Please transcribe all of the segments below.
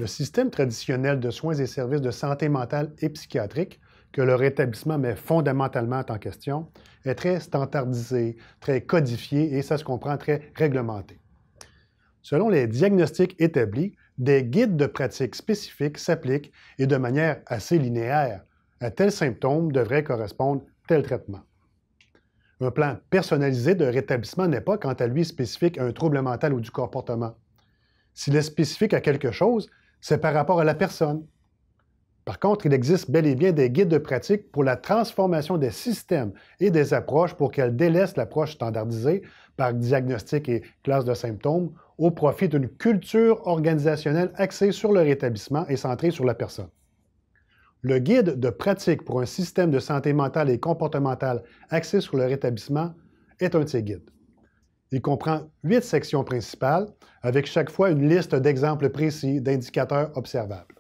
Le système traditionnel de soins et services de santé mentale et psychiatrique, que le rétablissement met fondamentalement en question, est très standardisé, très codifié et, ça se comprend, très réglementé. Selon les diagnostics établis, des guides de pratique spécifiques s'appliquent et de manière assez linéaire. À tel symptôme devrait correspondre tel traitement. Un plan personnalisé de rétablissement n'est pas, quant à lui, spécifique à un trouble mental ou du comportement. S'il est spécifique à quelque chose, c'est par rapport à la personne. Par contre, il existe bel et bien des guides de pratique pour la transformation des systèmes et des approches pour qu'elles délaissent l'approche standardisée par diagnostic et classe de symptômes au profit d'une culture organisationnelle axée sur le rétablissement et centrée sur la personne. Le guide de pratique pour un système de santé mentale et comportementale axé sur le rétablissement est un de ces guides. Il comprend 8 sections principales, avec chaque fois une liste d'exemples précis d'indicateurs observables.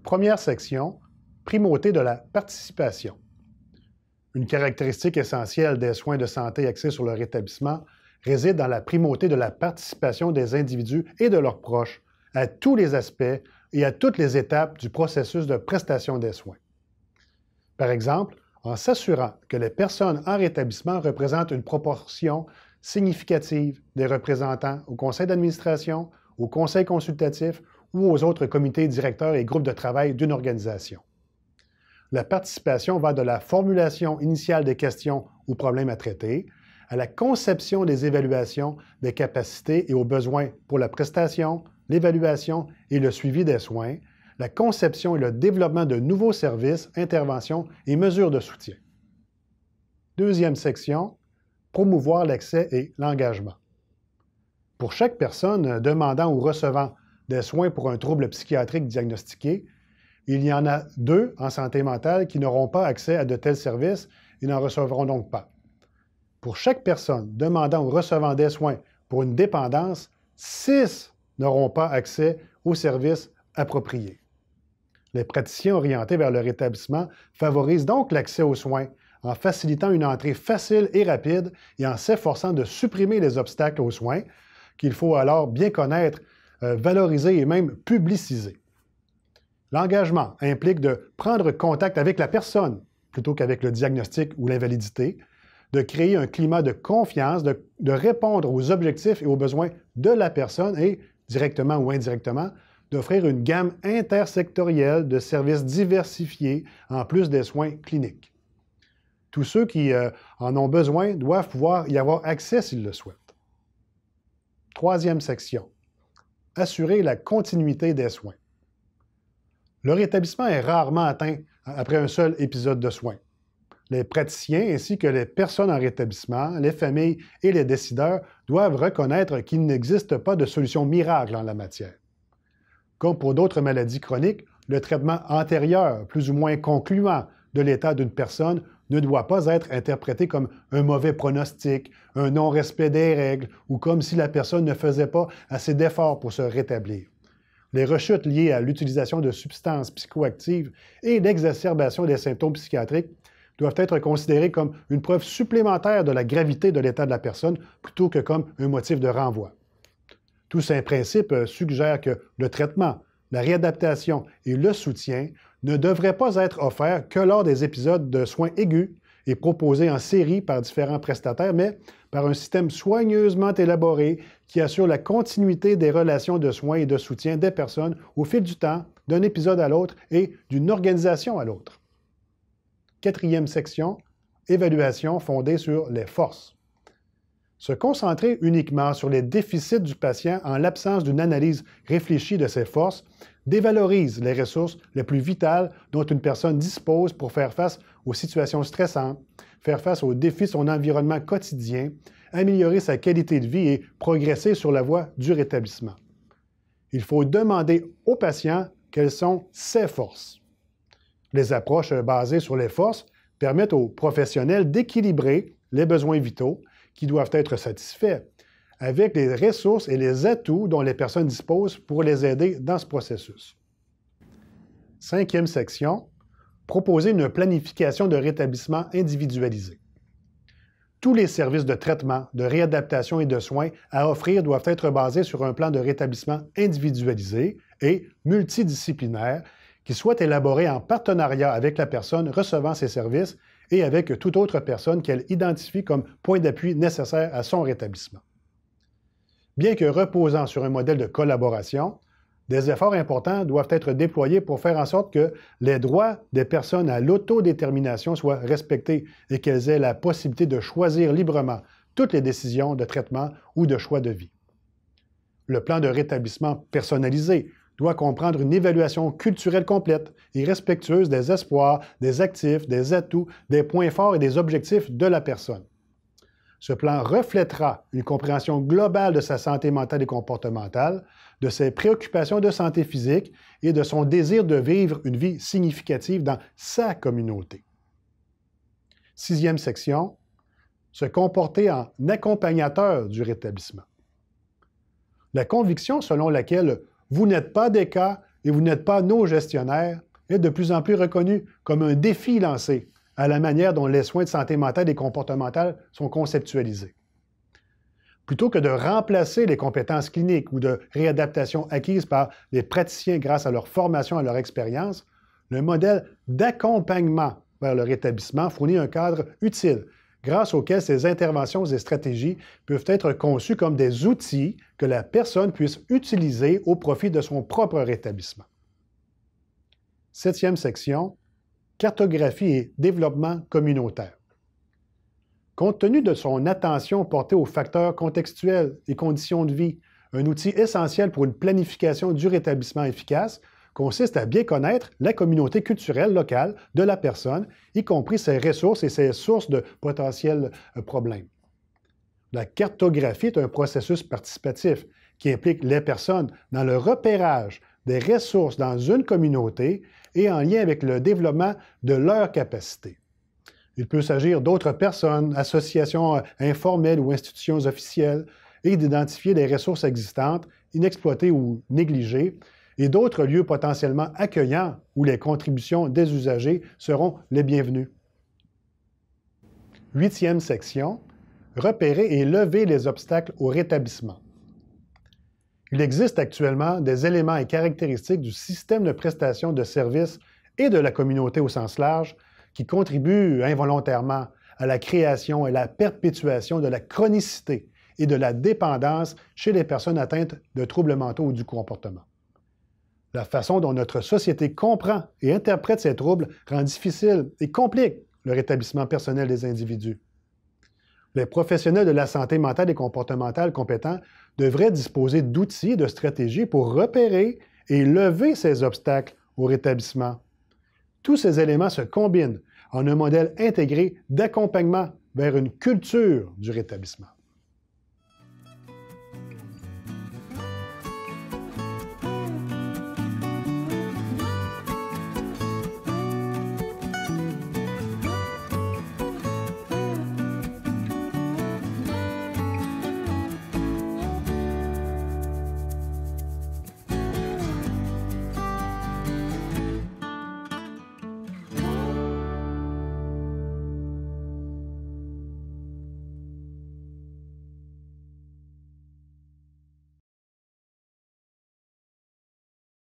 Première section, primauté de la participation. Une caractéristique essentielle des soins de santé axés sur le rétablissement réside dans la primauté de la participation des individus et de leurs proches à tous les aspects et à toutes les étapes du processus de prestation des soins. Par exemple, en s'assurant que les personnes en rétablissement représentent une proportion significative des représentants au conseil d'administration, au conseil consultatif ou aux autres comités directeurs et groupes de travail d'une organisation. La participation va de la formulation initiale des questions ou problèmes à traiter, à la conception des évaluations des capacités et aux besoins pour la prestation, l'évaluation et le suivi des soins, la conception et le développement de nouveaux services, interventions et mesures de soutien. Deuxième section, promouvoir l'accès et l'engagement. Pour chaque personne demandant ou recevant des soins pour un trouble psychiatrique diagnostiqué, il y en a 2 en santé mentale qui n'auront pas accès à de tels services et n'en recevront donc pas. Pour chaque personne demandant ou recevant des soins pour une dépendance, 6 n'auront pas accès aux services appropriés. Les praticiens orientés vers le rétablissement favorisent donc l'accès aux soins en facilitant une entrée facile et rapide et en s'efforçant de supprimer les obstacles aux soins qu'il faut alors bien connaître, valoriser et même publiciser. L'engagement implique de prendre contact avec la personne plutôt qu'avec le diagnostic ou l'invalidité, de créer un climat de confiance, de répondre aux objectifs et aux besoins de la personne et, directement ou indirectement, d'offrir une gamme intersectorielle de services diversifiés en plus des soins cliniques. Tous ceux qui en ont besoin doivent pouvoir y avoir accès s'ils le souhaitent. Troisième section, assurer la continuité des soins. Le rétablissement est rarement atteint après un seul épisode de soins. Les praticiens ainsi que les personnes en rétablissement, les familles et les décideurs doivent reconnaître qu'il n'existe pas de solution miracle en la matière. Comme pour d'autres maladies chroniques, le traitement antérieur, plus ou moins concluant de l'état d'une personne, ne doit pas être interprété comme un mauvais pronostic, un non-respect des règles ou comme si la personne ne faisait pas assez d'efforts pour se rétablir. Les rechutes liées à l'utilisation de substances psychoactives et l'exacerbation des symptômes psychiatriques doivent être considérées comme une preuve supplémentaire de la gravité de l'état de la personne plutôt que comme un motif de renvoi. Tous ces principes suggèrent que le traitement, la réadaptation et le soutien ne devraient pas être offerts que lors des épisodes de soins aigus et proposés en série par différents prestataires, mais par un système soigneusement élaboré qui assure la continuité des relations de soins et de soutien des personnes au fil du temps, d'un épisode à l'autre et d'une organisation à l'autre. Quatrième section, évaluation fondée sur les forces. Se concentrer uniquement sur les déficits du patient en l'absence d'une analyse réfléchie de ses forces dévalorise les ressources les plus vitales dont une personne dispose pour faire face aux situations stressantes, faire face aux défis de son environnement quotidien, améliorer sa qualité de vie et progresser sur la voie du rétablissement. Il faut demander au patient quelles sont ses forces. Les approches basées sur les forces permettent aux professionnels d'équilibrer les besoins vitaux qui doivent être satisfaits avec les ressources et les atouts dont les personnes disposent pour les aider dans ce processus. Cinquième section, proposer une planification de rétablissement individualisée. Tous les services de traitement, de réadaptation et de soins à offrir doivent être basés sur un plan de rétablissement individualisé et multidisciplinaire qui soit élaboré en partenariat avec la personne recevant ces services et avec toute autre personne qu'elle identifie comme point d'appui nécessaire à son rétablissement. Bien que reposant sur un modèle de collaboration, des efforts importants doivent être déployés pour faire en sorte que les droits des personnes à l'autodétermination soient respectés et qu'elles aient la possibilité de choisir librement toutes les décisions de traitement ou de choix de vie. Le plan de rétablissement personnalisé doit comprendre une évaluation culturelle complète et respectueuse des espoirs, des actifs, des atouts, des points forts et des objectifs de la personne. Ce plan reflètera une compréhension globale de sa santé mentale et comportementale, de ses préoccupations de santé physique et de son désir de vivre une vie significative dans sa communauté. 6e section, se comporter en accompagnateur du rétablissement. La conviction selon laquelle vous n'êtes pas des cas et vous n'êtes pas nos gestionnaires est de plus en plus reconnue comme un défi lancé à la manière dont les soins de santé mentale et comportementale sont conceptualisés. Plutôt que de remplacer les compétences cliniques ou de réadaptation acquises par les praticiens grâce à leur formation et à leur expérience, le modèle d'accompagnement vers le rétablissement fournit un cadre utile grâce auquel ces interventions et stratégies peuvent être conçues comme des outils que la personne puisse utiliser au profit de son propre rétablissement. 7e section, cartographie et développement communautaire. Compte tenu de son attention portée aux facteurs contextuels et conditions de vie, un outil essentiel pour une planification du rétablissement efficace consiste à bien connaître la communauté culturelle locale de la personne, y compris ses ressources et ses sources de potentiels problèmes. La cartographie est un processus participatif qui implique les personnes dans le repérage des ressources dans une communauté et en lien avec le développement de leurs capacités. Il peut s'agir d'autres personnes, associations informelles ou institutions officielles, et d'identifier les ressources existantes, inexploitées ou négligées, et d'autres lieux potentiellement accueillants où les contributions des usagers seront les bienvenues. 8e section, repérer et lever les obstacles au rétablissement. Il existe actuellement des éléments et caractéristiques du système de prestation de services et de la communauté au sens large qui contribuent involontairement à la création et la perpétuation de la chronicité et de la dépendance chez les personnes atteintes de troubles mentaux ou du comportement. La façon dont notre société comprend et interprète ces troubles rend difficile et complique le rétablissement personnel des individus. Les professionnels de la santé mentale et comportementale compétents devraient disposer d'outils et de stratégies pour repérer et lever ces obstacles au rétablissement. Tous ces éléments se combinent en un modèle intégré d'accompagnement vers une culture du rétablissement.